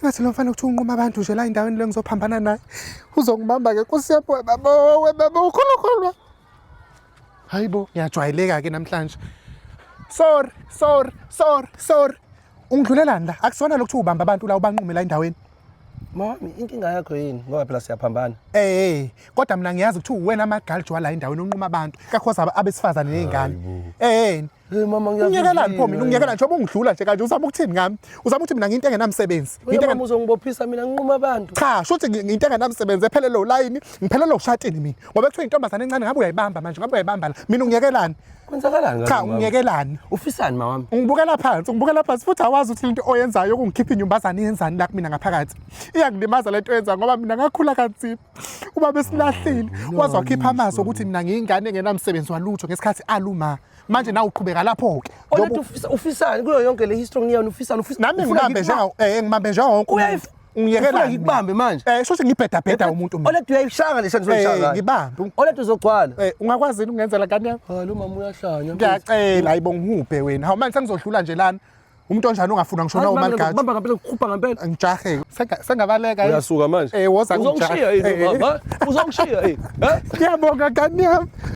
Engathi lo mfana kuthi unquma abantu nje la endaweni le ngizophambana naye. Uzongibamba-ke Nkosi yami webabo ukhulukhulu. Hayibo, ngiyajwayeleka-ke namhlanje. Sorry. Ungidlulelani la? Akusona lokhu ubamba abantu la ubanqume la endaweni. Mami, inkinga yakho yini? Ngoba phela siyaphambana. Kodwa mina ngiyazi ukuthi uwena amagalji la endaweni onquma abantu. Kakhoza abesifazane nezingane. Mama ngiyazi. Ungiyekelani pho mina? Ungiyekelani njengoba ungidlula nje kanje uzama ukuthini ngami? Uzama ukuthi mina nginto engenamsebenzi. Mama uzongibophisa mina nginquma abantu. Cha, shothi nginto engenamsebenzi ephelele ulayini, ngiphelele ukushatini mina. Ngoba kuthiwa intombazane encane ngabe uyayibamba manje, ngabe uyayibamba la. Mina ungiyekelani? Kwenzakalani Cha, ungiyekelani? Ufisani mama? Ungibukela phansi futhi awazi ukuthi into oyenzayo ukungikhipha inyumbazane yenzani la kumina ngaphakathi. Iyangilimaza lento oyenza ngoba mina ngakhula kanzima. Uba besilahlile, wazi wakhipha amazwi ukuthi mina ngiyingane engenamsebenzi walutho ngesikhathi aluma. Manje nawe uqhubeka lapho ke. Olethu ufisani kuyo yonke le history ngiyona ufisani. Nami ngibambe njengo ungiyekelani ngikubambe manje. Shothi ngibheda umuntu mina. Olethu uyayishanga leshani uzoyishanga. Ngibambe. Olethu uzogcwala. Ungakwazi ungenzela ngani yami? Lo mama uyahlanya. Ngiyacela hayibo ngihuphe wena. Hawu manje sengizodlula nje lana. Umuntu onjani ongafuna ngishona uMaligadi. Bamba ngempela ukukhupha ngempela. Ngijahe. Sengabaleka yini? Uyasuka manje. Woza Uzongishiya yini baba? Uzongishiya yini? Ngiyabonga ngani yami.